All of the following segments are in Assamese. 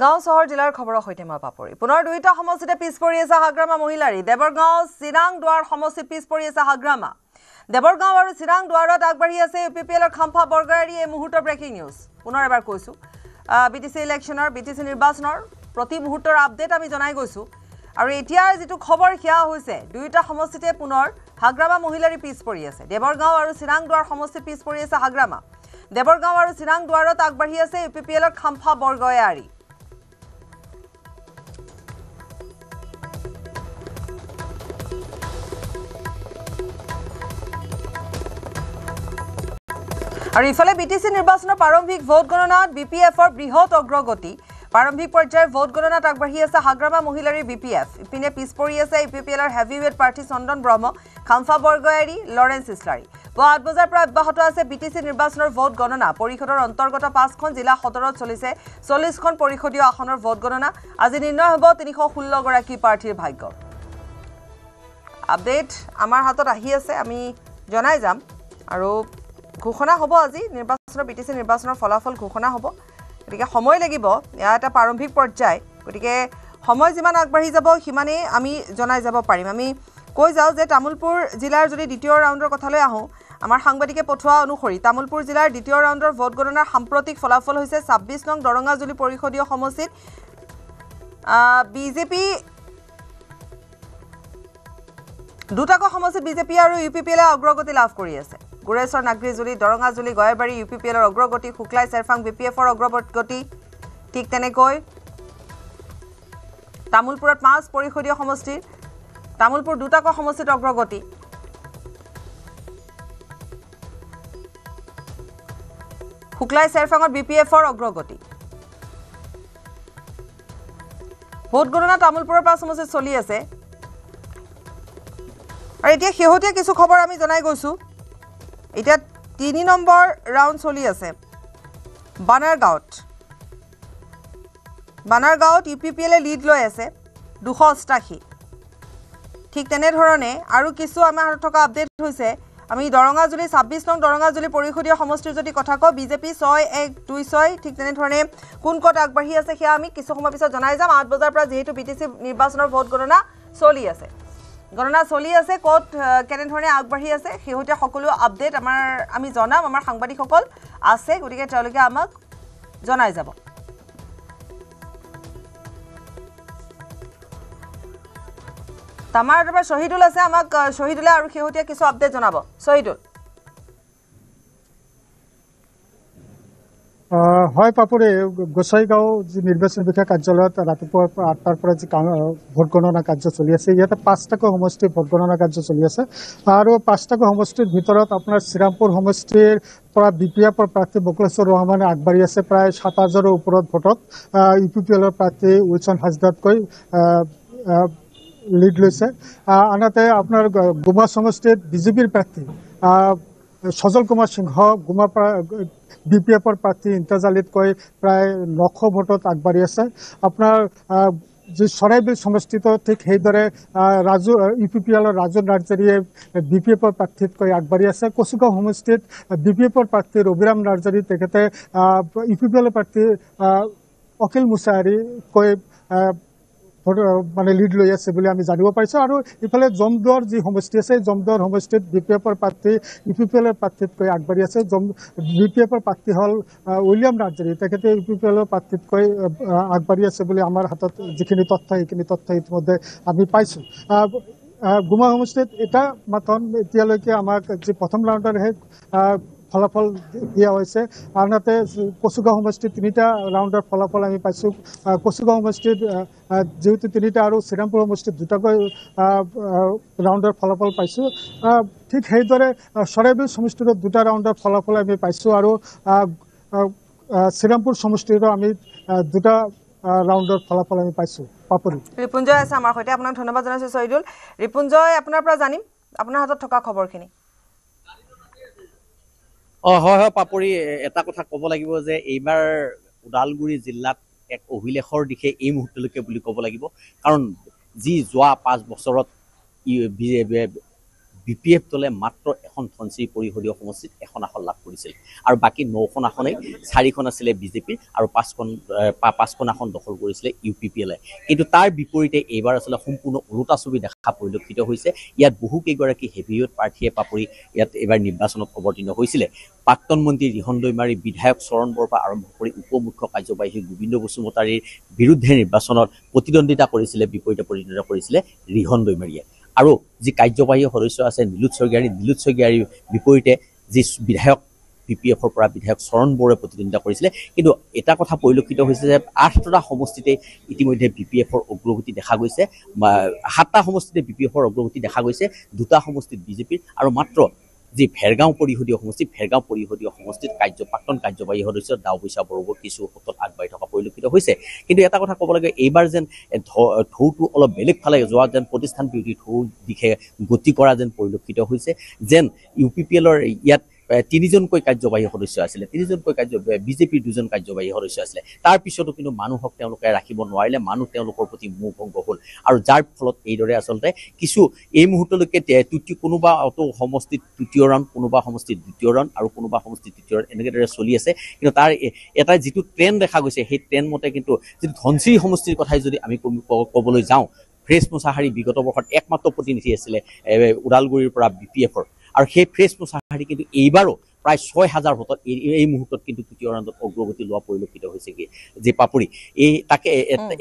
গাঁও চহৰ জিলাৰ খবৰৰ সৈতে মই পাপৰি পুনৰ দুইটা সমষ্টিতে পিছ পৰি আছে হাগ্ৰামা মহিলাৰী দেৱৰগাঁও চিৰাং দুৱাৰ সমষ্টিত পিছ পৰি আছে হাগ্ৰামা দেৱৰগাঁও আৰু চিৰাং দুৱাৰত আগবাঢ়ি আছে ইউপিপিএলৰ খাম্ফা বৰগাৰী এই মুহূৰ্তৰ ব্ৰেকিং নিউজ পুনৰ এবাৰ কৈছো বিটিসি ইলেকশনৰ বিটিসি নিৰ্বাচনৰ প্ৰতি মুহূৰ্তৰ আপডেট আমি জনাই গৈছো আৰু এতিয়া যেটো খবৰ হিয়া হৈছে দুইটা সমষ্টিতে পুনৰ হাগ্ৰামা মহিলাৰী পিছ পৰি আছে দেৱৰগাঁও আৰু চিৰাং দুৱাৰ সমষ্টিত পিছ পৰি আছে হাগ্ৰামা দেৱৰগাঁও আৰু চিৰাং দুৱাৰত আগবাঢ়ি আছে ইউপিপিএলৰ খাম্ফা বৰগাৰী আৰু ইফালে বিটিসি নিৰ্বাচনৰ প্ৰাৰম্ভিক ভোট গণনাত বিপিএফৰ বৃহৎ অগ্ৰগতি প্ৰাৰম্ভিক পৰ্যায়ৰ ভোট গণনাত আগবাঢ়ি আছে হাগ্ৰামা মহিলাৰী বিপিএফ ইপিনে পিছ পৰি আছে ইউপিপিএলৰ হেভিৱেট প্ৰাৰ্থী চন্দন ব্ৰহ্ম খাম্ফা বৰগাৰী লৰেন্স ইছলাৰী পুৱা ৮ বজাৰ পৰা অব্যাহত আছে বিটিসি নিৰ্বাচনৰ ভোট গণনা পৰিষদৰ অন্তৰ্গত ৫খন জিলা সদৰত চলিছে ৪০খন পৰিষদীয় আসনৰ ভোট গণনা আজি নিৰ্ণয় হ'ব ৩১৬ গৰাকী প্ৰাৰ্থীৰ ভাগ্য আপডেট আমাৰ হাতত আহি আছে আমি জনাই যাম আৰু ঘোষণা হ'ব আজি নিৰ্বাচনৰ বিটিসি নিৰ্বাচনৰ ফলাফল ঘোষণা হ'ব গতিকে সময় লাগিব ইয়া এটা প্ৰাৰম্ভিক পৰ্যায় গতিকে সময় যিমান আগবাঢ়ি যাব সিমানে আমি জনাই যাব পাৰিম আমি কৈ যাও যে তামুলপুৰ জিলাৰ যদি দ্বিতীয় ৰাউণ্ডৰ কথালৈ আহো আমাৰ সাংবাদিকে পঠোৱা অনুসৰি তামুলপুৰ জিলাৰ দ্বিতীয় ৰাউণ্ডৰ ভোট গণনাৰ সাম্প্ৰতিক ফলাফল হৈছে ২৬ নং দৰঙাজুলি পৰিষদীয় সমষ্টিত বিজেপি দুটাকৈ সমষ্টিত বিজেপি আৰু ইউপিপিএলে অগ্ৰগতি লাভ কৰি আছে গুৰেশ্বৰ নাগৰিজুলি দৰঙাজুলি গয়াবাৰী ইউপিপিএলৰ অগ্ৰগতি শুক্লাই চেৰফাং বিপিএফৰ অগ্ৰগতি ঠিক তেনেকৈ তামুলপুৰত ৫ পৰিষদীয় সমষ্টিৰ তামুলপুৰ দুটাকৈ সমষ্টিত অগ্ৰগতি শুক্লাই চেৰফাঙৰ বিপিএফৰ অগ্ৰগতি ভোট গণনা তামুলপুৰৰ ৫ সমষ্টিত চলি আছে আৰু এতিয়া শেহতীয়া কিছু খবৰ আমি জনাই গৈছো এটা ৩ নম্বৰ ৰাউণ্ড চলি আছে বানাৰগাঁৱত ইউপিপিএলে লিড লৈ আছে ২৮৮ ঠিক তেনে ধৰণে আৰু কিছু আমাৰ হাতত থকা আপডেট হৈছে আমি দৰঙাজুলি ২৬ নং দৰঙাজুলি পৰিষদীয় সমষ্টিৰ যদি কথা কওঁ বিজেপি ৬-১-২-৬ ঠিক তেনে ধৰণে কোন ক'ত আগবাঢ়ি আছে সেয়া আমি কিছু সময় পিছত জনাই যাম ৮ বজাৰ পৰা যেহেতু বিটিসি নিৰ্বাচনৰ ভোট গণনা চলি আছে ক'ত কেনেধৰণে আগবাঢ়ি আছে শেহতীয়া সকলো আপডেট আমি জনাম আমাৰ সাংবাদিকসকল আছে গতিকে তেওঁলোকে আমাক জনাই যাব তামাৰ পৰা শহীদুল আছে আমাক শহীদুলে আৰু শেহতীয়া কিছু আপডেট জনাব শহীদুল হয় পাপুৰে গোসাইগাঁও যি নিৰ্বাচন বিষয়া কাৰ্যালয়ত ৰাতিপুৱাৰ ৮টাৰ পৰা যি ভোট গণনা কাৰ্য চলি আছে ইয়াতে ৫টাকৈ সমষ্টিৰ ভোট গণনা কাৰ্য চলি আছে আৰু ৫টাকৈ সমষ্টিৰ ভিতৰত আপোনাৰ শ্ৰীৰামপুৰ সমষ্টিৰ পৰা বিপিএফৰ প্ৰাৰ্থী বকুলেশ্বৰ ৰহমানে আগবাঢ়ি আছে প্ৰায় ৭,০০০ৰ ওপৰত ভোটত ইউপিপিএলৰ প্ৰাৰ্থী উইলছন হাজদাতকৈ লিড লৈছে আনহাতে আপোনাৰ গুমা সমষ্টিত বিজেপিৰ প্ৰাৰ্থী সজল কুমাৰ সিংহ গুমা বিপিএফৰ প্ৰাৰ্থী ইন্তাজ আলীতকৈ প্ৰায় ৯০০ ভোটত আগবাঢ়ি আছে আপোনাৰ যি চৰাইবিল সমষ্টিত ঠিক সেইদৰে ইউপিপিএলৰ ৰাজু নাৰ্জাৰীয়ে বিপিএফৰ প্ৰাৰ্থীতকৈ আগবাঢ়ি আছে কচুগাঁও সমষ্টিত বিপিএফৰ প্ৰাৰ্থী ৰবিৰাম নাৰ্জাৰী তেখেতে ইউপিপিএলৰ প্ৰাৰ্থী অখিল মুছাহাৰীকৈ মানে লিড লৈ আছে বুলি আমি জানিব পাৰিছো আৰু ইফালে জমদুৱাৰ যি সমষ্টি আছে জমদুৱাৰ সমষ্টিত বিপিএফৰ প্ৰাৰ্থী ইউপিপিএলৰ প্ৰাৰ্থীতকৈ আগবাঢ়ি আছে বিপিএফৰ প্ৰাৰ্থী হ'ল উইলিয়াম নাৰ্জাৰী তেখেতে ইউপিপিএলৰ প্ৰাৰ্থীতকৈ আগবাঢ়ি আছে বুলি আমাৰ হাতত যিখিনি তথ্য সেইখিনি তথ্য ইতিমধ্যে আমি পাইছো গুমা সমষ্টিত এটা মাত্ৰ এতিয়ালৈকে আমাক যি প্ৰথম ৰাউণ্ডৰহে ফলাফল দিয়া হৈছে আনহাতে কচুগাঁও সমষ্টিত ৩টা ৰাউণ্ডৰ ফলাফল আমি পাইছোঁ কচুগাঁও সমষ্টিত যেহেতু ৩টা আৰু শ্ৰীৰামপুৰ সমষ্টিত ২টাকৈ ৰাউণ্ডৰ ফলাফল পাইছোঁ ঠিক সেইদৰে চৰাইবিল সমষ্টিত ২টা ৰাউণ্ডৰ ফলাফল আমি পাইছোঁ আৰু শ্ৰীৰামপুৰ সমষ্টিতো আমি ২টা ৰাউণ্ডৰ ফলাফল আমি পাইছোঁ পাপৰি ৰিপুঞ্জয় আছে আমাৰ সৈতে আপোনাক ধন্যবাদ জনাইছোঁ শহীদুল ৰিপুঞ্জয় আপোনাৰ পৰা জানিম আপোনাৰ হাতত থকা খবৰখিনি হয় পাপৰি এটা কথা ক'ব লাগিব যে এইবাৰ ওদালগুৰি জিলাত এক অভিলেখৰ দিশে এই মুহূৰ্তলৈকে বুলি ক'ব লাগিব কাৰণ যি যোৱা ৫ বছৰত BPF দলে মাত্ৰ এখন ধনচিৰি পৰিষদীয় সমষ্টিত এখন আসন লাভ কৰিছিল আৰু বাকী 9খন আসনেই 4খন আছিলে বিজেপিৰ আৰু 5খন আসন দখল কৰিছিলে UPPL কিন্তু তাৰ বিপৰীতে এইবাৰ আচলতে সম্পূৰ্ণ ওলোটা ছবি দেখা পৰিলক্ষিত হৈছে ইয়াত বহু কেইগৰাকী হেভিৱেট প্ৰাৰ্থীয়ে পাপৰি ইয়াত এইবাৰ নিৰ্বাচনত অৱতীৰ্ণ হৈছিলে প্ৰাক্তন মন্ত্ৰী ৰিহন দৈমাৰী বিধায়ক চৰণ বৰপা আৰম্ভ কৰি উপ মুখ্য কাৰ্যবাহী গোবিন্দ বসুমতাৰীৰ বিৰুদ্ধে নিৰ্বাচনত প্ৰতিদ্বন্দ্বিতা কৰিছিলে বিপৰীতে প্ৰতিদ্বন্দ্বিতা কৰিছিলে ৰিহন দৈমাৰীয়ে আৰু যি কাৰ্যবাহী সদস্য আছে নীলোৎ শইকীয়াৰীৰ বিপৰীতে যি বিধায়ক BPFৰ পৰা বিধায়ক চৰণ বৰে প্ৰতিদ্বন্দ্বিতা কৰিছিলে কিন্তু এটা কথা পৰিলক্ষিত হৈছে যে 8টা সমষ্টিতে ইতিমধ্যে BPFৰ অগ্ৰগতি দেখা গৈছে 7টা সমষ্টিতে BPFৰ অগ্ৰগতি দেখা গৈছে 2টা সমষ্টিত বিজেপিৰ আৰু মাত্ৰ যি ভেৰগাঁও পৰিষদীয় সমষ্টিত প্ৰাক্তন কাৰ্যবাহী সদস্য দাওবৈচা বড়ো কিছু ক্ষেত্ৰত আগবাঢ়ি থকা পৰিলক্ষিত হৈছে কিন্তু এটা কথা ক'ব লাগে এইবাৰ যেন ঢৌটো অলপ বেলেগ ফালে যোৱা যেন প্ৰতিষ্ঠান বিৰোধী ঢৌ দিশে গতি কৰা যেন পৰিলক্ষিত হৈছে যেন UPPLৰ ইয়াত 3জনকৈ কাৰ্যবাহী সদস্য আছিলে বিজেপিৰ 2জন কাৰ্যবাহী সদস্য আছিলে তাৰ পিছতো কিন্তু মানুহক তেওঁলোকে ৰাখিব নোৱাৰিলে মানুহ তেওঁলোকৰ প্ৰতি মোহ ভংগ হ'ল আৰু যাৰ ফলত এইদৰে আচলতে কিছু এই মুহূৰ্তলৈকে কোনোবা সমষ্টিত তৃতীয় ৰাউণ্ড কোনোবা সমষ্টিত দ্বিতীয় ৰাউণ্ড আৰু কোনোবা সমষ্টিত তৃতীয় ৰাউণ্ড এনেদৰে চলি আছে কিন্তু তাৰ এটা যিটো ট্ৰেণ্ড দেখা গৈছে সেই ট্ৰেণ্ড মতে কিন্তু যিটো ধনচিৰি সমষ্টিৰ কথাই যদি আমি ক'বলৈ যাওঁ ফ্ৰেছ মুছাহাৰী বিগত বৰ্ষত একমাত্ৰ প্ৰতিনিধি আছিলে ওদালগুৰিৰ পৰা BPFৰ আৰু সেই ফ্ৰেছ মুছাহাৰী কিন্তু এইবাৰো প্ৰায় 6,000 ভোটত এই মুহূৰ্তত কিন্তু তৃতীয় ৰাউণ্ডত অগ্ৰগতি লোৱা পৰিলক্ষিত হৈছে যে পাপৰি এই তাকে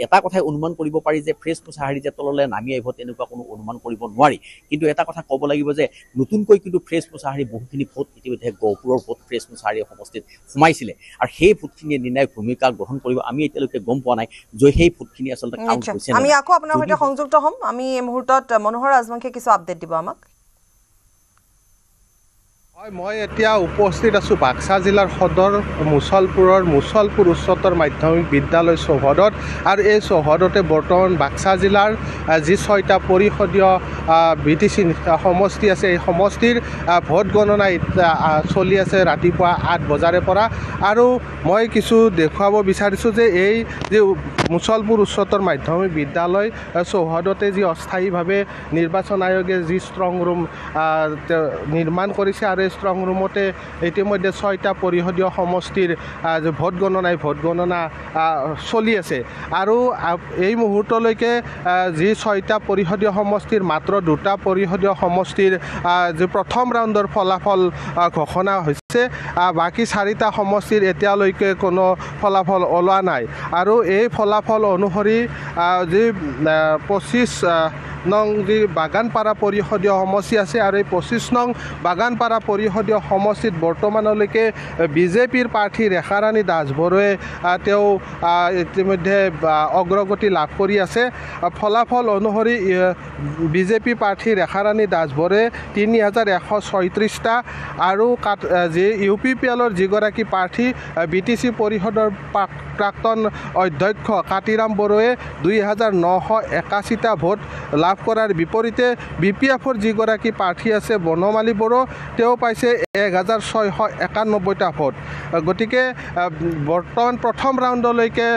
এটা কথাই অনুমান কৰিব পাৰি যে ফ্ৰেছ মুছাহাৰী যে তললৈ নামি আহিব তেনেকুৱা কোনো অনুমান কৰিব নোৱাৰি কিন্তু এটা কথা ক'ব লাগিব যে নতুনকৈ কিন্তু ফ্ৰেছ মুছাহাৰী বহুখিনি ভোট ইতিমধ্যে গহপুৰৰ ভোট ফ্ৰেছ মুছাহাৰী সমষ্টিত সোমাইছিলে আৰু সেই ভোটখিনিয়ে নিৰ্ণায়ক ভূমিকা গ্ৰহণ কৰিব আমি এতিয়ালৈকে গম পোৱা নাই যে সেই ভোটখিনি আচলতে কাউণ্ট হৈছে আমি আকৌ আপোনাৰ সৈতে সংযুক্ত হ'ম আমি এই মুহূৰ্তত মনোহৰ ৰাজবংশীয়ে কিছু আপডেট দিব আমাক মই এতিয়া উপস্থিত আছোঁ বাক্সা জিলাৰ সদৰ মুছলপুৰ উচ্চতৰ মাধ্যমিক বিদ্যালয় চৌহদত আৰু এই চৌহদতে বৰ্তমান বাক্সা জিলাৰ যি 6টা পৰিষদীয় BTC সমষ্টি আছে এই সমষ্টিৰ ভোট গণনা চলি আছে ৰাতিপুৱা 8 বজাৰে পৰা আৰু মই কিছু দেখুৱাব বিচাৰিছোঁ যে এই যি মুছলপুৰ উচ্চতৰ মাধ্যমিক বিদ্যালয় চৌহদতে যি অস্থায়ীভাৱে নিৰ্বাচন আয়োগে যি ষ্ট্ৰং ৰুম নিৰ্মাণ কৰিছে আৰু ষ্ট্ৰং ৰুমতে ইতিমধ্যে 6টা পৰিষদীয় সমষ্টিৰ ভোট গণনা চলি আছে আৰু এই মুহূৰ্তলৈকে যি 6টা পৰিষদীয় সমষ্টিৰ মাত্ৰ 2টা পৰিষদীয় সমষ্টিৰ যি প্ৰথম ৰাউণ্ডৰ ফলাফল ঘোষণা হৈছে বাকী 4টা সমষ্টিৰ এতিয়ালৈকে কোনো ফলাফল ওলোৱা নাই আৰু এই ফলাফল অনুসৰি যি 25 নং যি বাগানপাৰা পৰিষদীয় সমষ্টি আছে আৰু এই 25 নং বাগানপাৰা পৰিষদীয় সমষ্টিত বৰ্তমানলৈকে বিজেপিৰ প্ৰাৰ্থী ৰেখাৰাণী দাসবৰুৱাই তেওঁ ইতিমধ্যে অগ্ৰগতি লাভ কৰি আছে ফলাফল অনুসৰি বিজেপি প্ৰাৰ্থী ৰেখাৰাণী দাসবৰুৱাই 3136টা আৰু যি UPPLৰ যিগৰাকী প্ৰাৰ্থী BTC পৰিষদৰ প্ৰাক্তন অধ্যক্ষ কাতিৰাম বড়োৱে 2981টা ভোট লাভ কৰাৰ বিপৰীতে BPFৰ যিগৰাকী প্ৰাৰ্থী আছে বনমালী বড়ো তেওঁ পাইছে 1691টা ভোট গতিকে বৰ্তমান প্ৰথম ৰাউণ্ডলৈকে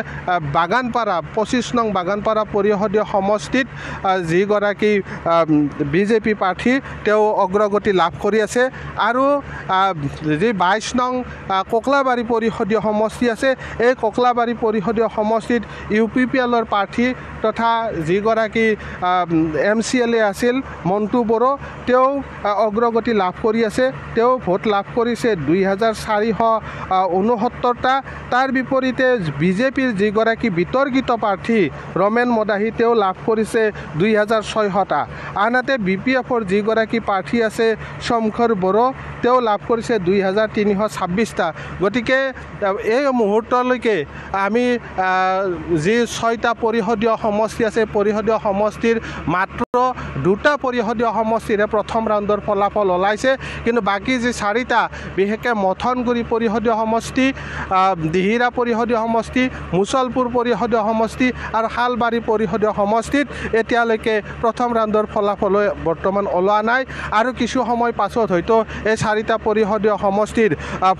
বাগানপাৰা 25 নং বাগানপাৰা পৰিষদীয় সমষ্টিত যিগৰাকী বিজেপি প্ৰাৰ্থী তেওঁ অগ্ৰগতি লাভ কৰি আছে আৰু যি 22 নং কোকলাবাৰী পৰিষদীয় সমষ্টি আছে এই কোকলাবাৰী পৰিষদীয় সমষ্টিত UPPLৰ প্ৰাৰ্থী তথা যিগৰাকী MCLA আছিল মন্টু বড়ো তেওঁ অগ্ৰগতি লাভ কৰি আছে তেওঁ ভোট লাভ কৰিছে 2469টা তাৰ বিপৰীতে বিজেপিৰ যিগৰাকী বিতৰ্কিত প্ৰাৰ্থী ৰমেন মদাহী তেওঁ লাভ কৰিছে 2600টা আনহাতে BPFৰ যিগৰাকী প্ৰাৰ্থী আছে শংকৰ বড়ো তেওঁ লাভ কৰিছে 2326টা গতিকে এই মুহূৰ্তলৈকে আমি যি 6টা পৰিষদীয় সমষ্টি আছে পৰিষদীয় সমষ্টিৰ মাত্ৰ 2টা পৰিষদীয় সমষ্টিৰে প্ৰথম ৰাউণ্ডৰ ফলাফল ওলাইছে কিন্তু বাকী যি 4টা বিশেষকৈ মথনগুৰি পৰিষদীয় সমষ্টি দিহিৰা পৰিষদীয় সমষ্টি মুছলপুৰ পৰিষদীয় সমষ্টি আৰু শালবাৰী পৰিষদীয় সমষ্টিত এতিয়ালৈকে প্ৰথম ৰাউণ্ডৰ ফলাফল বৰ্তমান ওলোৱা নাই আৰু কিছু সময় পাছত হয়তো এই 4টা পৰিষদীয় সমষ্টিৰ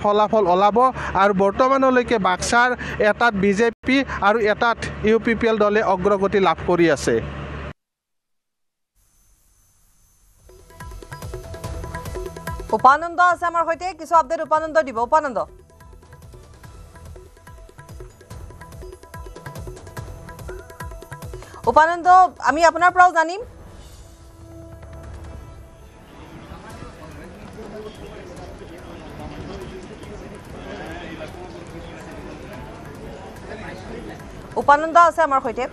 ফলাফল ওলাব আৰু বৰ্তমানলৈকে বাক্সাৰ এটাত বিজেপি আৰু এটাত UPPL দলে অগ্ৰগতি লাভ কৰি আছে উপানন্দ আছে আমাৰ সৈতে কিছু আপডেট উপানন্দ দিব উপানন্দ উপানন্দ আমি আপোনাৰ পৰাও জানিম উপানন্দ আছে আমাৰ সৈতে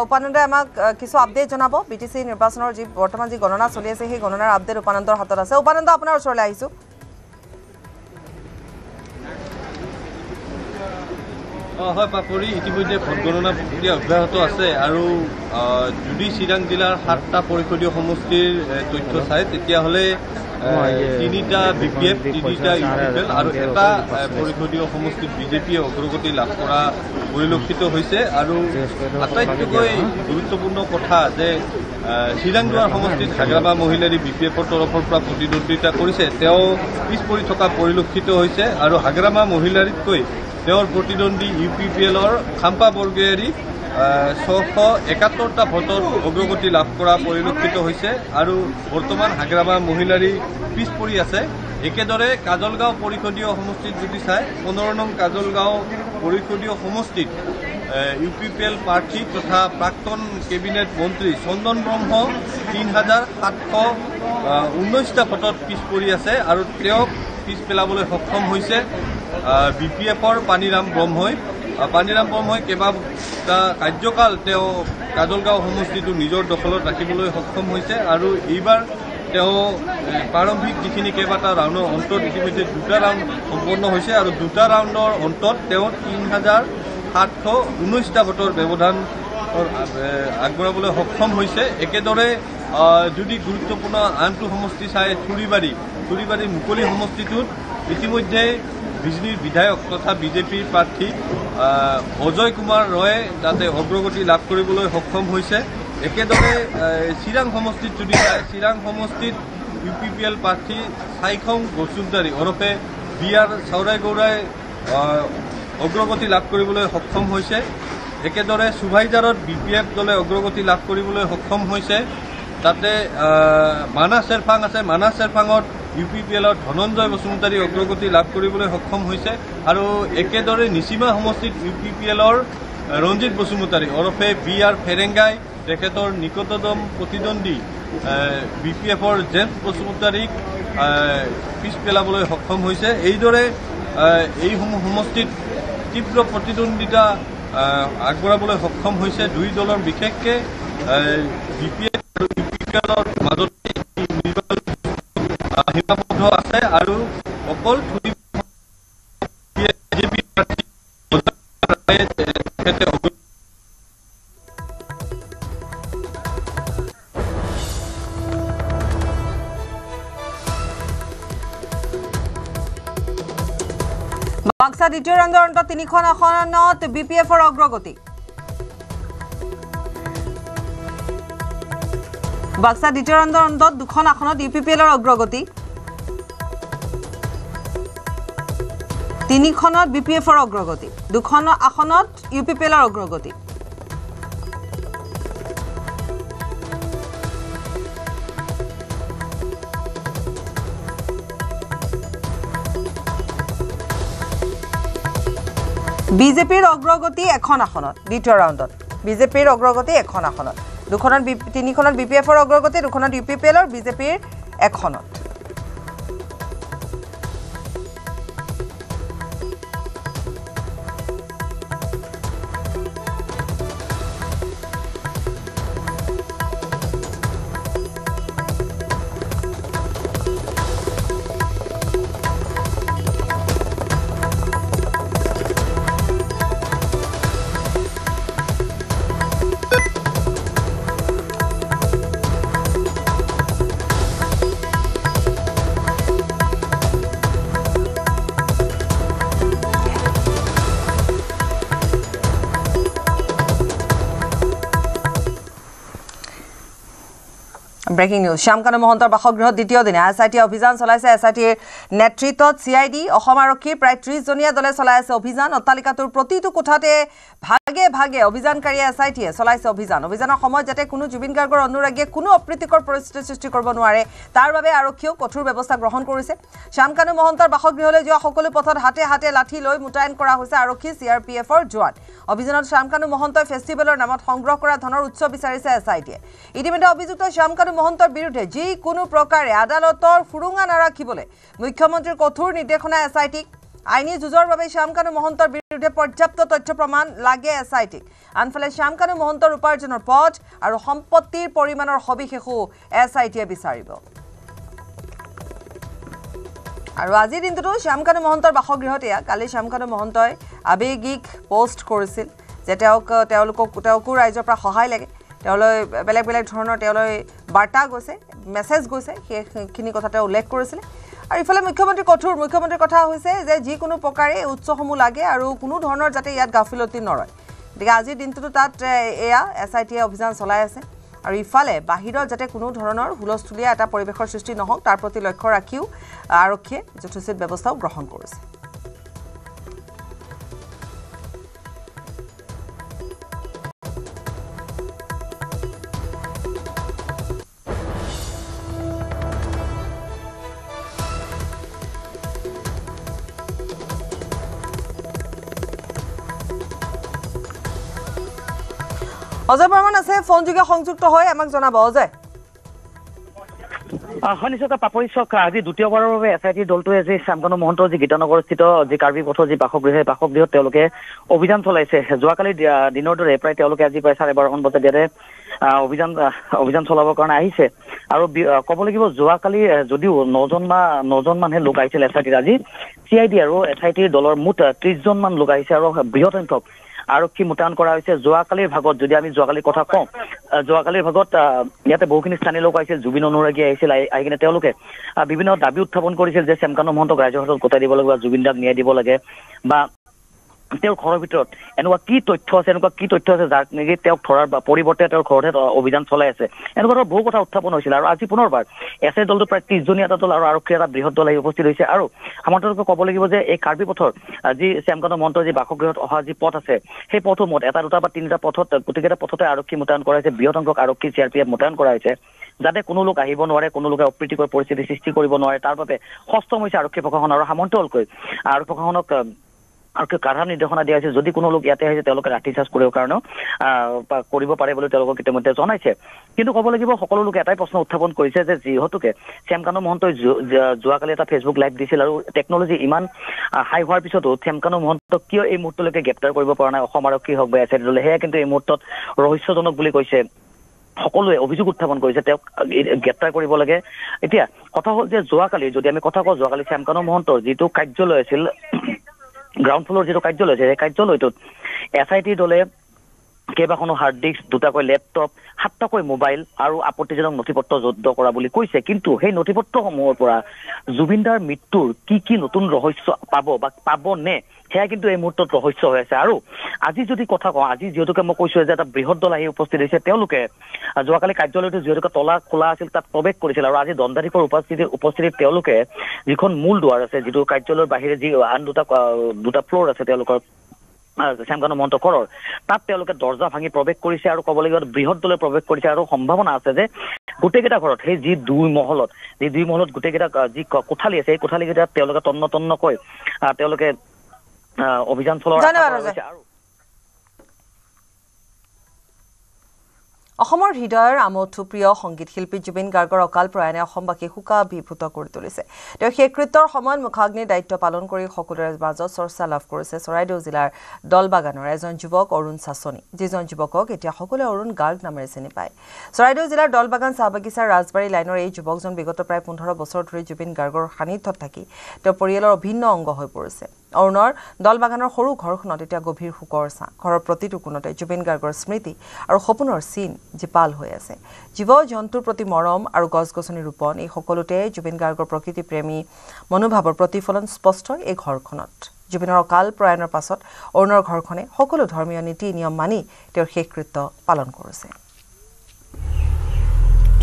উপানন্দে আমাক কিছু আপডেট জনাব বিটিসি নিৰ্বাচনৰ যি বৰ্তমান যি গণনা চলি আছে সেই গণনাৰ আপডেট উপানন্দৰ হাতত আছে উপানন্দ আপোনাৰ ওচৰলৈ আহিছো হয় পাপৰি ইতিমধ্যে ভোট গণনা প্ৰক্ৰিয়া অব্যাহত আছে আৰু যদি চিৰাং জিলাৰ 7টা পৰিষদীয় সমষ্টিৰ তথ্য চাই তেতিয়াহ'লে 3টা বিপিএফ 3টা ইউপিপিএল আৰু এটা পৰিষদীয় সমষ্টিত বিজেপিয়ে অগ্ৰগতি লাভ কৰা পৰিলক্ষিত হৈছে আৰু আটাইতকৈ গুৰুত্বপূৰ্ণ কথা যে চিৰাংদুৱাৰ সমষ্টিত হাগ্ৰামা মহিলাৰী বিপিএফৰ তৰফৰ পৰা প্ৰতিদ্বন্দ্বিতা কৰিছে তেওঁ পিছ পৰি থকা পৰিলক্ষিত হৈছে আৰু হাগ্ৰামা মহিলাৰীতকৈ তেওঁৰ প্ৰতিদ্বন্দ্বী ইউপিপিএলৰ খাম্পা বৰগোহাঞি 671টা ভোটৰ অগ্ৰগতি লাভ কৰা পৰিলক্ষিত হৈছে আৰু বৰ্তমান হাগ্ৰামা মহিলাৰী পিছ পৰি আছে একেদৰে কাজলগাঁও পৰিষদীয় সমষ্টিত যদি চাই 15 নং কাজলগাঁও পৰিষদীয় সমষ্টিত ইউপিপিএল প্ৰাৰ্থী তথা প্ৰাক্তন কেবিনেট মন্ত্ৰী চন্দন ব্ৰহ্ম 3719টা ভোটত পিছ পৰি আছে আৰু তেওঁক পিছ পেলাবলৈ সক্ষম হৈছে বিপিএফৰ পানীৰাম ব্ৰহ্মই কেইবাটা কাৰ্যকাল তেওঁ কাজলগাঁও সমষ্টিটো নিজৰ দখলত ৰাখিবলৈ সক্ষম হৈছে আৰু এইবাৰ তেওঁ প্ৰাৰম্ভিক যিখিনি কেইবাটা ৰাউণ্ডৰ অন্তত ইতিমধ্যে 2টা ৰাউণ্ড সম্পন্ন হৈছে আৰু 2টা ৰাউণ্ডৰ অন্তত তেওঁ 3719টা ভোটৰ ব্যৱধান আগবঢ়াবলৈ সক্ষম হৈছে একেদৰে যদি গুৰুত্বপূৰ্ণ আনটো সমষ্টি চাই থুৰিবাৰী মুকলি সমষ্টিটোত ইতিমধ্যে বিজনীৰ বিধায়ক তথা বিজেপিৰ প্ৰাৰ্থী অজয় কুমাৰ ৰয়ে তাতে অগ্ৰগতি লাভ কৰিবলৈ সক্ষম হৈছে একেদৰে চিৰাং সমষ্টিত যদি চিৰাং সমষ্টিত ইউপিপিএল প্ৰাৰ্থী চাইখং বসুমতাৰী ওৰফে বিআৰ চাউৰাইগৌৰাই অগ্ৰগতি লাভ কৰিবলৈ সক্ষম হৈছে একেদৰে সুভাইজাৰত বিপিএফ দলে অগ্ৰগতি লাভ কৰিবলৈ সক্ষম হৈছে তাতে মানা শেৰফাং আছে মানা শেৰফাঙত ইউপিপিএলৰ ধনঞ্জয় বসুমতাৰী অগ্ৰগতি লাভ কৰিবলৈ সক্ষম হৈছে আৰু একেদৰে নিচিমা সমষ্টিত ইউপিপিএলৰ ৰঞ্জিত বসুমতাৰী ওৰফে বিআৰ ফেৰেংগাই তেখেতৰ নিকটতম প্ৰতিদ্বন্দ্বী বিপিএফৰ জেমছ বসুমতাৰীক পিছ পেলাবলৈ সক্ষম হৈছে এইদৰে এইসমূহ সমষ্টিত তীব্ৰ প্ৰতিদ্বন্দ্বিতা আগবঢ়াবলৈ সক্ষম হৈছে দুই দলৰ বিশেষকৈ বিপিএফ আৰু ইউপিপিএলৰ মাজত সীমাবদ্ধ আছে আৰু অকল বাক্সা দ্বিতীয় ৰাউণ্ডৰ অন্তত 3খন আসনত বিপিএফৰ অগ্ৰগতি বাক্সা দ্বিতীয় ৰাউণ্ডৰ অন্তত 2খন আসনত ইউপিপিএলৰ অগ্ৰগতি 3খনত বিপিএফৰ অগ্ৰগতি 2খন আসনত ইউপিপিএলৰ অগ্ৰগতি বিজেপিৰ অগ্ৰগতি এখন আসনত দ্বিতীয় ৰাউণ্ডত বিজেপিৰ অগ্ৰগতি এখন আসনত 3খনত বিপিএফৰ অগ্ৰগতি 2খনত ইউপিপিএলৰ বিজেপিৰ এখনত ব্ৰেকিং নিউজ শ্যামকানু মহন্তৰ বাসগৃহত দ্বিতীয় দিনে এছআইটি অভিযান চলাইছে এছআইটিৰ নেতৃত্বত চিআইডি অসম আৰক্ষীৰ প্ৰায় 30 জনীয়া দলে চলাই আছে অভিযান অট্টালিকাটোৰ প্ৰতিটো কোঠাতে ভাগে ভাগে অভিযানকাৰী এছআইটিয়ে চলাইছে অভিযানৰ সময়ত যাতে কোনো জুবিন গাৰ্গৰ অনুৰাগীয়ে কোনো অপ্ৰীতিকৰ পৰিস্থিতিৰ সৃষ্টি কৰিব নোৱাৰে তাৰ বাবে আৰক্ষীয়েও কঠোৰ ব্যৱস্থা গ্ৰহণ কৰিছে শ্যামকানু মহন্তৰ বাসগৃহলৈ যোৱা সকলো পথত হাতে হাতে লাঠি লৈ মুতায়ন কৰা হৈছে আৰক্ষী CRPFৰ জোৱান অভিযানত শ্যামকানু মহন্তই ফেষ্টিভেলৰ নামত সংগ্ৰহ কৰা ধনৰ উৎস বিচাৰিছে এছআইটিয়ে ইতিমধ্যে অভিযুক্ত শ্যামকানু মহন্তৰ বিৰুদ্ধে যিকোনো প্ৰকাৰে আদালতৰ ফুৰুঙা নাৰাখিবলৈ মুখ্যমন্ত্ৰীৰ কঠোৰ নিৰ্দেশনা এছআইটিক আইনী যুঁজৰ বাবে শ্যামকানু মহন্তৰ বিৰুদ্ধে পৰ্যাপ্ত তথ্য প্ৰমাণ লাগে এছআইটিক আনফালে শ্যামকানু মহন্তৰ উপাৰ্জনৰ পথ আৰু সম্পত্তিৰ পৰিমাণৰ সবিশেষো এছআইটিয়ে বিচাৰিব আৰু আজিৰ দিনটো শ্যামকানু মহন্তৰ বাসগৃহত কালি শ্যামকানু মহন্তই আবেগিক পোষ্ট কৰিছিল যে তেওঁকো ৰাইজৰ পৰা সহায় লাগে তেওঁলৈ বেলেগ বেলেগ ধৰণৰ তেওঁলৈ বাৰ্তা গৈছে মেছেজ গৈছে সেইখিনি কথা তেওঁ উল্লেখ কৰিছিল আৰু ইফালে মুখ্যমন্ত্ৰীৰ কথা হৈছে যে যিকোনো প্ৰকাৰে উৎসসমূহ লাগে আৰু কোনো ধৰণৰ যাতে ইয়াত গাফিলতি নৰয় গতিকে আজিৰ দিনটোতো তাত এয়া এছআইটিয়ে অভিযান চলাই আছে আৰু ইফালে বাহিৰত যাতে কোনো ধৰণৰ হুলস্থুলীয়া এটা পৰিৱেশৰ সৃষ্টি নহওক তাৰ প্ৰতি লক্ষ্য ৰাখিও আৰক্ষীয়ে যথোচিত ব্যৱস্থাও গ্ৰহণ কৰিছে অজয় বৰ্মন আছে ফোনযোগে সংযুক্ত হৈ আমাক জনাব অজয় নিশ্চয় পাপৰিচক আজি দ্বিতীয়বাৰৰ বাবে এছআইটিৰ দলটোৱে আজি শ্যামকানু মহন্তৰ যি গীতানগৰস্থিত যি কাৰ্বি পথৰ যি বাসগৃহত তেওঁলোকে অভিযান চলাইছে যোৱাকালি দিনৰ দৰে প্ৰায় তেওঁলোকে আজি প্ৰায় 12:30 বজাত ইয়াতে অভিযান চলাবৰ কাৰণে আহিছে আৰু ক'ব লাগিব যোৱাকালি যদিও 9জন মানুহে লোক আহিছিল এছআইটিৰ আজি CID আৰু এছআইটিৰ দলৰ মুঠ 30জন মান লোক আহিছে আৰু বৃহৎ সংখ্যক আৰক্ষী মুতায়ন কৰা হৈছে যোৱাকালিৰ ভাগত যদি আমি যোৱাকালিৰ কথা কওঁ যোৱাকালিৰ ভাগত ইয়াতে বহুখিনি স্থানীয় লোক আহিছিল জুবিন অনুৰাগী আহিছিল আহি কিনে তেওঁলোকে বিভিন্ন দাবী উত্থাপন কৰিছিল যে শ্যামকানু মহন্তক ৰাইজৰ হাতত গতাই দিব লাগে বা জুবিন দাক ন্যায় দিব লাগে বা তেওঁৰ ঘৰৰ ভিতৰত এনেকুৱা কি তথ্য আছে যাক নেকি তেওঁক ধৰাৰ পৰিৱৰ্তে তেওঁৰ ঘৰতে অভিযান চলাই আছে এনেকুৱা বহু কথা উত্থাপন হৈছিল আৰু আজি পুনৰবাৰ এছআই দলটো প্ৰায় 30জনীয়া এটা দল আৰু আৰক্ষীৰ এটা বৃহৎ দল আহি উপস্থিত হৈছে আৰু আমাৰটোকে ক'ব লাগিব যে এই কাৰ্বি পথৰ যি শ্যামকানু মহন্তৰ যি বাসগৃহত অহা যি পথ আছে সেই পথসমূহত এটা দুটা বা তিনিটা পথত গোটেইকেইটা পথতে আৰক্ষী মুতায়ন কৰা হৈছে বৃহৎ সংখ্যক আৰক্ষী CRPF মুতায়ন কৰা হৈছে যাতে কোনো লোক আহিব নোৱাৰে কোনো লোকে অপ্ৰীতিকৰ পৰিস্থিতি সৃষ্টি কৰিব নোৱাৰে তাৰ বাবে সষ্টম হৈছে আৰক্ষী প্ৰশাসন আৰু সামন্তলকৈ আৰক্ষী প্ৰশাসনক আৰু কাঢ়া নিৰ্দেশনা দিয়া হৈছে যদি কোনো লোক ইয়াতে আহিছে তেওঁলোকে ৰাতি চাৰ্জ কৰিব কাৰণেও কৰিব পাৰে বুলি তেওঁলোকক ইতিমধ্যে জনাইছে কিন্তু ক'ব লাগিব সকলো লোকে এটাই প্ৰশ্ন উত্থাপন কৰিছে যে যিহেতুকে শ্যামকানু মহন্তই যোৱাকালি এটা ফেচবুক লাইভ দিছিল আৰু টেকনলজি ইমান হাই হোৱাৰ পিছতো শ্যামকানু মহন্তক কিয় এই মুহূৰ্তলৈকে গ্ৰেপ্তাৰ কৰিব পৰা নাই অসম আৰক্ষী হওক বা এছআইটি দলে সেয়া কিন্তু এই মুহূৰ্তত ৰহস্যজনক বুলি কৈছে সকলোৱে অভিযোগ উত্থাপন কৰিছে তেওঁক গ্ৰেপ্তাৰ কৰিব লাগে এতিয়া কথা হ'ল যে যোৱাকালি যদি আমি কথা কওঁ যোৱাকালি শ্যামকানু মহন্তৰ যিটো কাৰ্যালয় আছিল গ্ৰাউণ্ড ফ্লোৰ যিটো কাৰ্যালয় আছে সেই কাৰ্যালয়টোত এছআইটি দলে কেইবাখনো হাৰ্ড ডিস্ক দুটাকৈ লেপটপ 7টাকৈ মোবাইল আৰু আপত্তিজনক নথিপত্ৰ জব্দ কৰা বুলি কৈছে কিন্তু সেই নথিপত্ৰসমূহৰ পৰা জুবিনদাৰ মৃত্যুৰ কি নতুন ৰহস্য পাব নে সেয়া কিন্তু এই মুহূৰ্তত ৰহস্য হৈ আছে আৰু আজি যদি কথা কওঁ আজি যিহেতুকে মই কৈছোঁ যে এটা বৃহৎ দল আহি উপস্থিত হৈছে তেওঁলোকে যোৱাকালি কাৰ্যালয়টো যিহেতুকে তলা খোলা আছিল তাত প্ৰৱেশ কৰিছিল আৰু আজি দণ্ডাধীশৰ উপস্থিতিত তেওঁলোকে যিখন মূল দুৱাৰ আছে যিটো কাৰ্যালয়ৰ বাহিৰে যি আন দুটা ফ্ল'ৰ আছে তেওঁলোকৰ শ্যামকানু মহন্ত ঘৰৰ তাত তেওঁলোকে দৰ্জা ভাঙি প্ৰৱেশ কৰিছে আৰু ক'ব লাগিব বৃহৎ দলে প্ৰৱেশ কৰিছে আৰু সম্ভাৱনা আছে যে গোটেইকেইটা ঘৰত সেই যি দুই মহলত গোটেইকেইটা যি কোঠালি আছে সেই কোঠালিকেইটাত তেওঁলোকে তন্নকৈ তেওঁলোকে অভিযান চলোৱাৰ আৰু অসমৰ হৃদয়ৰ আমঠু প্ৰিয় সংগীত শিল্পী জুবিন গাৰ্গৰ অকাল প্ৰয়াণে অসমবাসীক শোকাভিভূত কৰি তুলিছে তেওঁ শেষকৃত্যৰ সময়ত মুখাগ্নিৰ দায়িত্ব পালন কৰি সকলোৰে মাজত চৰ্চা লাভ কৰিছে চৰাইদেউ জিলাৰ দলবাগানৰ এজন যুৱক অৰুণ চাচনি যিজন যুৱকক এতিয়া সকলোৱে অৰুণ গাৰ্গ নামেৰে চিনি পায় চৰাইদেউ জিলাৰ দলবাগান চাহ বাগিচাৰ ৰাজবাৰী লাইনৰ এই যুৱকজন বিগত প্ৰায় 15 বছৰ ধৰি জুবিন গাৰ্গৰ সান্নিধ্যত থাকি তেওঁ পৰিয়ালৰ অভিন্ন অংগ হৈ পৰিছে অৰুণৰ দলবাগানৰ সৰু ঘৰখনত এতিয়া গভীৰ শোকৰ ছাঁ ঘৰৰ প্ৰতিটো কোণতে জুবিন গাৰ্গৰ স্মৃতি আৰু সপোনৰ চিন জীপাল হৈ আছে জীৱ জন্তুৰ প্ৰতি মৰম আৰু গছ-গছনি ৰোপণ এই সকলোতে জুবিন গাৰ্গৰ প্ৰকৃতি প্ৰেমী মনোভাৱৰ প্ৰতিফলন স্পষ্ট এই ঘৰখনত জুবিনৰ অকাল প্ৰয়াণৰ পাছত অৰুণৰ ঘৰখনে সকলো ধৰ্মীয় নীতি নিয়ম মানি তেওঁৰ শেষকৃত্য পালন কৰিছে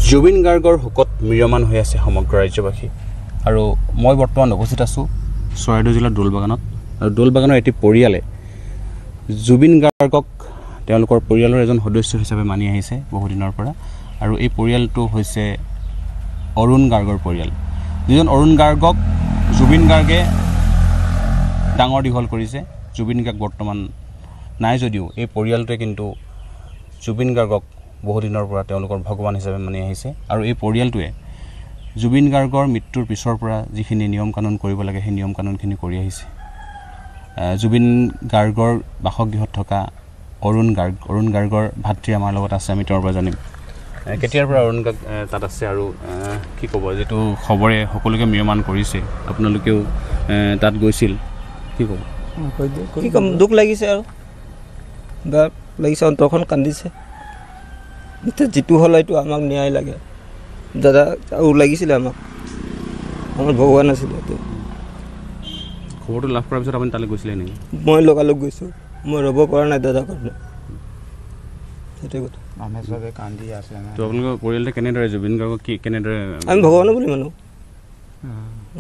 জুবিন গাৰ্গৰ শোকত মিৰমান হৈ আছে সমগ্ৰ ৰাজ্যবাসী আৰু মই বৰ্তমান উপস্থিত আছোঁ চৰাইদেউ জিলাৰ দলবাগানত আৰু দলবাগানৰ এটি পৰিয়ালে জুবিন গাৰ্গক তেওঁলোকৰ পৰিয়ালৰ এজন সদস্য হিচাপে মানি আহিছে বহুদিনৰ পৰা আৰু এই পৰিয়ালটো হৈছে অৰুণ গাৰ্গৰ পৰিয়াল যিজন অৰুণ গাৰ্গক জুবিন গাৰ্গে ডাঙৰ দীঘল কৰিছে জুবিন গাৰ্গ বৰ্তমান নাই যদিও এই পৰিয়ালটোৱে কিন্তু জুবিন গাৰ্গক বহুদিনৰ পৰা তেওঁলোকৰ ভগৱান হিচাপে মানি আহিছে আৰু এই পৰিয়ালটোৱে জুবিন গাৰ্গৰ মৃত্যুৰ পিছৰ পৰা যিখিনি নিয়ম কানুন কৰিব লাগে সেই নিয়ম কানুনখিনি কৰি আহিছে জুবিন গাৰ্গৰ বাসগৃহত থকা অৰুণ গাৰ্গৰ ভাতৃ আমাৰ লগত আছে আমি তেওঁৰ পৰা জানিম কেতিয়াৰ পৰা অৰুণ গাৰ্গ তাত আছে আৰু কি ক'ব যিটো খবৰে সকলোকে ম্ৰিয়মান কৰিছে আপোনালোকেও তাত গৈছিল কি ক'ব কি ক'ম দুখ লাগিছে আৰু বেয়া লাগিছে অন্তৰখন কান্দিছে এতিয়া যিটো হ'ল এইটো আমাক ন্যায় লাগে দাদা আৰু লাগিছিলে আমাক আমাৰ ভগৱান আছিলে খবৰটো লাভ কৰাৰ পিছত আপুনি তালৈ গৈছিলে নেকি মই লগালগ গৈছোঁ মই ৰ'ব পৰা নাই দাদাৰ কাৰণে সেইটোৱে কথা আমি চবে কান্দি আছে তো আপোনালোকৰ পৰিয়ালটো কেনেদৰে জুবিন গাৰ্গক কি কেনেদৰে আমি ভগৱান বুলি মানো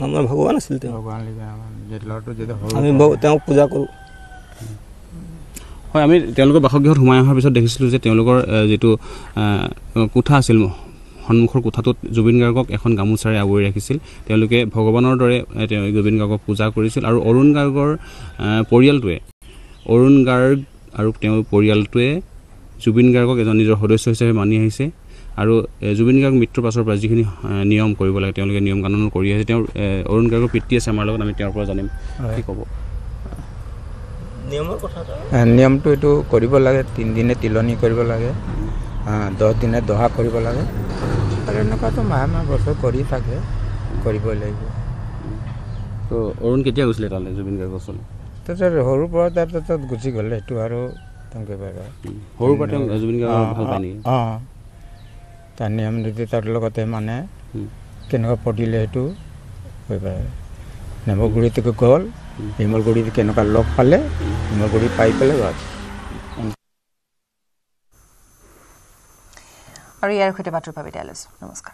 আমাৰ ভগৱান আছিল তেওঁ ভগৱান ল'ৰাটো যদি আমি তেওঁক পূজা কৰোঁ হয় আমি তেওঁলোকৰ বাসগৃহত সোমাই অহাৰ পিছত দেখিছিলোঁ যে তেওঁলোকৰ যিটো কোঠা আছিল সন্মুখৰ কোঠাটোত জুবিন গাৰ্গক এখন গামোচাৰে আৱৰি ৰাখিছিল তেওঁলোকে ভগৱানৰ দৰে জুবিন গাৰ্গক পূজা কৰিছিল আৰু অৰুণ গাৰ্গৰ পৰিয়ালটোৱে অৰুণ গাৰ্গ আৰু তেওঁৰ পৰিয়ালটোৱে জুবিন গাৰ্গক এজন নিজৰ সদস্য হিচাপে মানি আহিছে আৰু জুবিন গাৰ্গ মৃত্যুৰ পাছৰ পৰা যিখিনি নিয়ম কৰিব লাগে তেওঁলোকে নিয়ম কানুন কৰি আহিছে তেওঁৰ অৰুণ গাৰ্গৰ পিতৃ আছে আমাৰ লগত আমি তেওঁৰ পৰা জানিম কি ক'ব নিয়মৰ কথা নিয়মটো এইটো কৰিব লাগে 3 দিনে তিলনি কৰিব লাগে 10 দিনে দহা কৰিব লাগে আৰু এনেকুৱাতো মাহে বছৰ কৰি থাকে কৰিবই লাগিব তো অৰুণ কেতিয়া গৈছিলে তালৈ জুবিন গাৰ্গৰ ওচৰলৈ তাৰপিছত সৰুৰ পৰা তাৰপিছত গুচি গ'লে সেইটো আৰু তেনেকৈ সৰুৰ পৰা তেওঁ জুবিন গাৰ্গক ভাল পায় নেকি তাৰ নিয়ম নীতি তাৰ লগতে মানে কেনেকুৱা পঢ়িলে সেইটো হৈ পাৰে নেমৰগুৰিলৈকে গ'ল শিমলগুৰিত কেনেকুৱা লগ পালে শিমলগুৰি পাই পেলাই বাছ আৰু ইয়াৰ সৈতে বাতৰি পাবি লৈছোঁ নমস্কাৰ